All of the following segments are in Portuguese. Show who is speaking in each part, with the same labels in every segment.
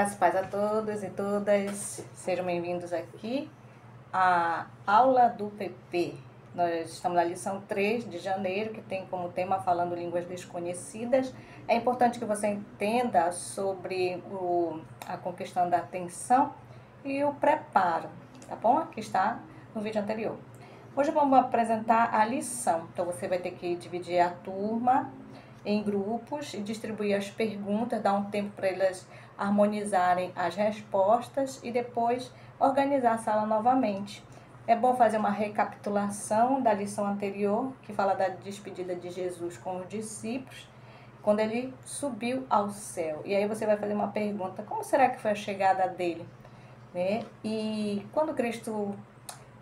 Speaker 1: Graças e paz a todos e todas, sejam bem-vindos aqui à aula do PP. Nós estamos na lição 3 de janeiro, que tem como tema falando línguas desconhecidas. É importante que você entenda sobre a questão da atenção e o preparo, tá bom? Que está no vídeo anterior. Hoje vamos apresentar a lição, então você vai ter que dividir a turma em grupos e distribuir as perguntas, dar um tempo para elas harmonizarem as respostas e depois organizar a sala novamente. É bom fazer uma recapitulação da lição anterior, que fala da despedida de Jesus com os discípulos, quando ele subiu ao céu. E aí você vai fazer uma pergunta: como será que foi a chegada dele? Né? E quando Cristo,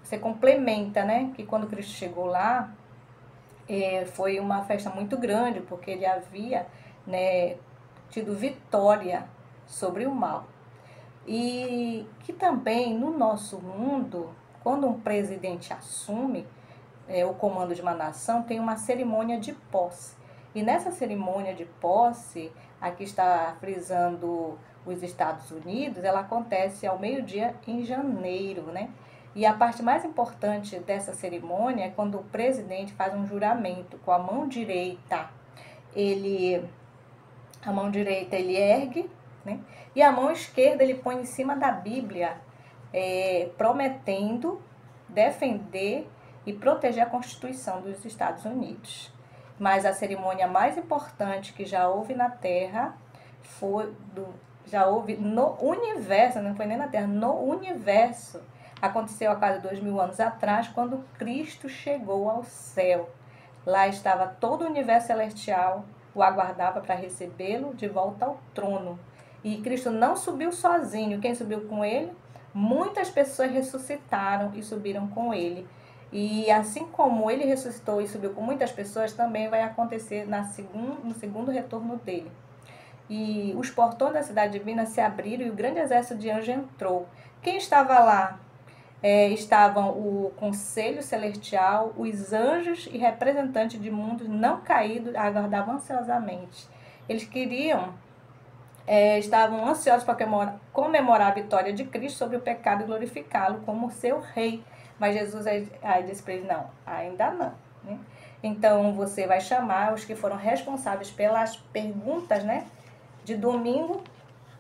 Speaker 1: você complementa, né? Que quando Cristo chegou lá, foi uma festa muito grande, porque ele havia, né, tido vitória sobre o mal. E que também no nosso mundo, quando um presidente assume o comando de uma nação, tem uma cerimônia de posse. E nessa cerimônia de posse, aqui está frisando os Estados Unidos, ela acontece ao meio-dia em janeiro, né? E a parte mais importante dessa cerimônia é quando o presidente faz um juramento com a mão direita. A mão direita ele ergue, né? E a mão esquerda ele põe em cima da Bíblia, prometendo defender e proteger a Constituição dos Estados Unidos. Mas a cerimônia mais importante que já houve na Terra já houve no universo, não foi nem na Terra, no universo. Aconteceu há quase 2000 anos atrás, quando Cristo chegou ao céu. Lá estava todo o universo celestial, o aguardava para recebê-lo de volta ao trono. E Cristo não subiu sozinho. Quem subiu com ele? Muitas pessoas ressuscitaram e subiram com ele. E assim como ele ressuscitou e subiu com muitas pessoas, também vai acontecer no segundo retorno dele. E os portões da cidade divina se abriram e o grande exército de anjos entrou. Quem estava lá? Estavam o conselho celestial, os anjos e representantes de mundos não caídos aguardavam ansiosamente. Eles estavam ansiosos para comemorar a vitória de Cristo sobre o pecado e glorificá-lo como seu rei. Mas Jesus aí disse para eles: não, ainda não. Né? Então você vai chamar os que foram responsáveis pelas perguntas, né, de domingo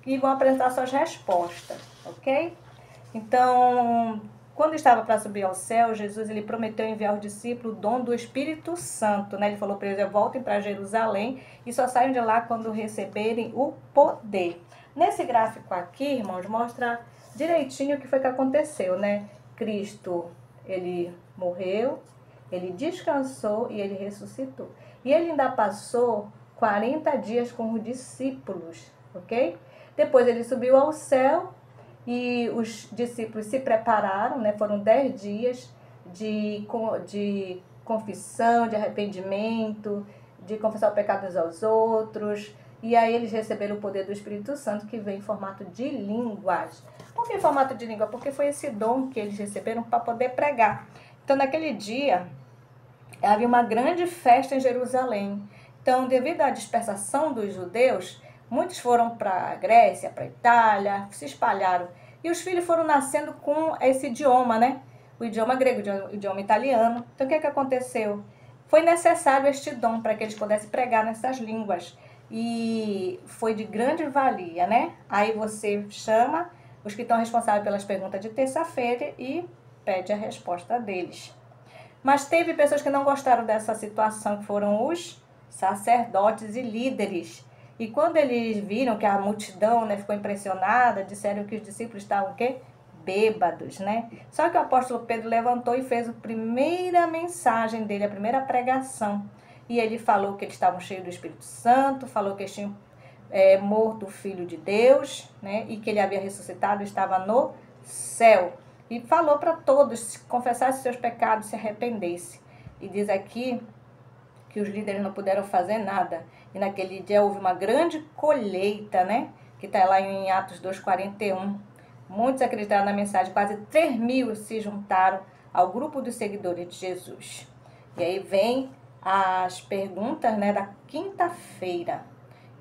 Speaker 1: e vão apresentar suas respostas, ok? Então, quando estava para subir ao céu, Jesus ele prometeu enviar aos discípulos o dom do Espírito Santo, né? Ele falou para eles: voltem para Jerusalém e só saiam de lá quando receberem o poder. Nesse gráfico aqui, irmãos, mostra direitinho o que foi que aconteceu, né? Cristo, ele morreu, ele descansou e ele ressuscitou. E ele ainda passou 40 dias com os discípulos, ok? Depois ele subiu ao céu e os discípulos se prepararam, né? Foram 10 dias de confissão, de arrependimento, de confessar o pecado uns aos outros. E aí eles receberam o poder do Espírito Santo, que vem em formato de línguas. Por que em formato de língua? Porque foi esse dom que eles receberam para poder pregar. Então, naquele dia, havia uma grande festa em Jerusalém. Então, devido à dispersação dos judeus, muitos foram para a Grécia, para a Itália, se espalharam. E os filhos foram nascendo com esse idioma, né? O idioma grego, o idioma italiano. Então, o que aconteceu? Foi necessário este dom para que eles pudessem pregar nessas línguas. E foi de grande valia, né? Aí você chama os que estão responsáveis pelas perguntas de terça-feira e pede a resposta deles. Mas teve pessoas que não gostaram dessa situação, que foram os sacerdotes e líderes. E quando eles viram que a multidão, né, ficou impressionada, disseram que os discípulos estavam o quê? Bêbados, né? Só que o apóstolo Pedro levantou e fez a primeira mensagem dele, a primeira pregação. E ele falou que eles estavam cheios do Espírito Santo, falou que eles tinham morto o Filho de Deus, né? E que ele havia ressuscitado e estava no céu. E falou para todos confessassem seus pecados, se arrependessem. E diz aqui que os líderes não puderam fazer nada. E naquele dia houve uma grande colheita, né? Que está lá em Atos 2:41. Muitos acreditaram na mensagem, quase 3.000 se juntaram ao grupo dos seguidores de Jesus. E aí vem as perguntas, né, da quinta-feira.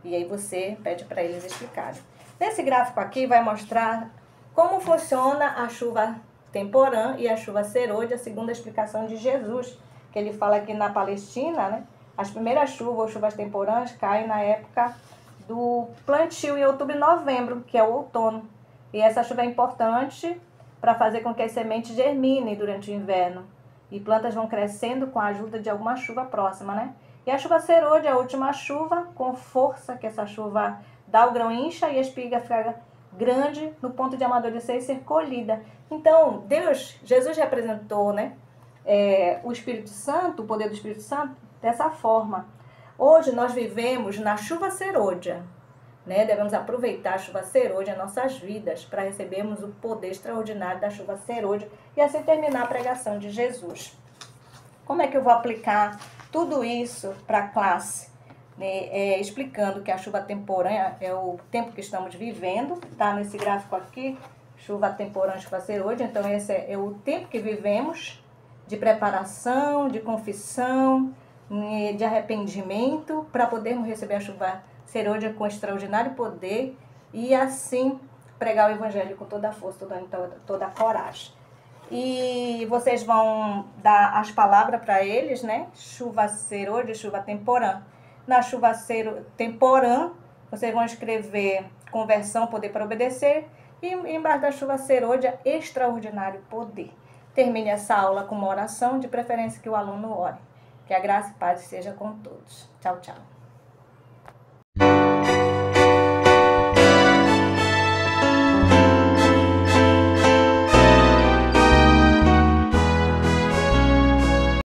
Speaker 1: E aí você pede para eles explicarem. Nesse gráfico aqui vai mostrar como funciona a chuva temporã e a chuva serôdia, segundo a explicação de Jesus, que ele fala que na Palestina, né, as primeiras chuvas ou chuvas temporãs caem na época do plantio, em outubro e novembro, que é o outono. E essa chuva é importante para fazer com que as sementes germinem durante o inverno. E plantas vão crescendo com a ajuda de alguma chuva próxima, né? E a chuva serôdia é a última chuva, com força, que essa chuva dá o grão incha e a espiga fica grande no ponto de amadurecer e ser colhida. Então, Jesus representou, né, o Espírito Santo, o poder do Espírito Santo, dessa forma. Hoje nós vivemos na chuva serôdia, né? Devemos aproveitar a chuva serôdia em nossas vidas para recebermos o poder extraordinário da chuva serôdia e assim terminar a pregação de Jesus. Como é que eu vou aplicar tudo isso para a classe? Explicando que a chuva temporânea é o tempo que estamos vivendo, tá nesse gráfico aqui, chuva temporânea, chuva serôdia. Então esse é o tempo que vivemos, de preparação, de confissão, de arrependimento, para podermos receber a chuva serôdia com extraordinário poder e assim pregar o evangelho com toda a força, toda a coragem. E vocês vão dar as palavras para eles, né? Chuva serôdia, chuva temporã. Na chuva temporã, vocês vão escrever conversão, poder para obedecer, e embaixo da chuva serôdia, extraordinário poder. Termine essa aula com uma oração, de preferência que o aluno ore. Que a graça e paz seja com todos. Tchau, tchau.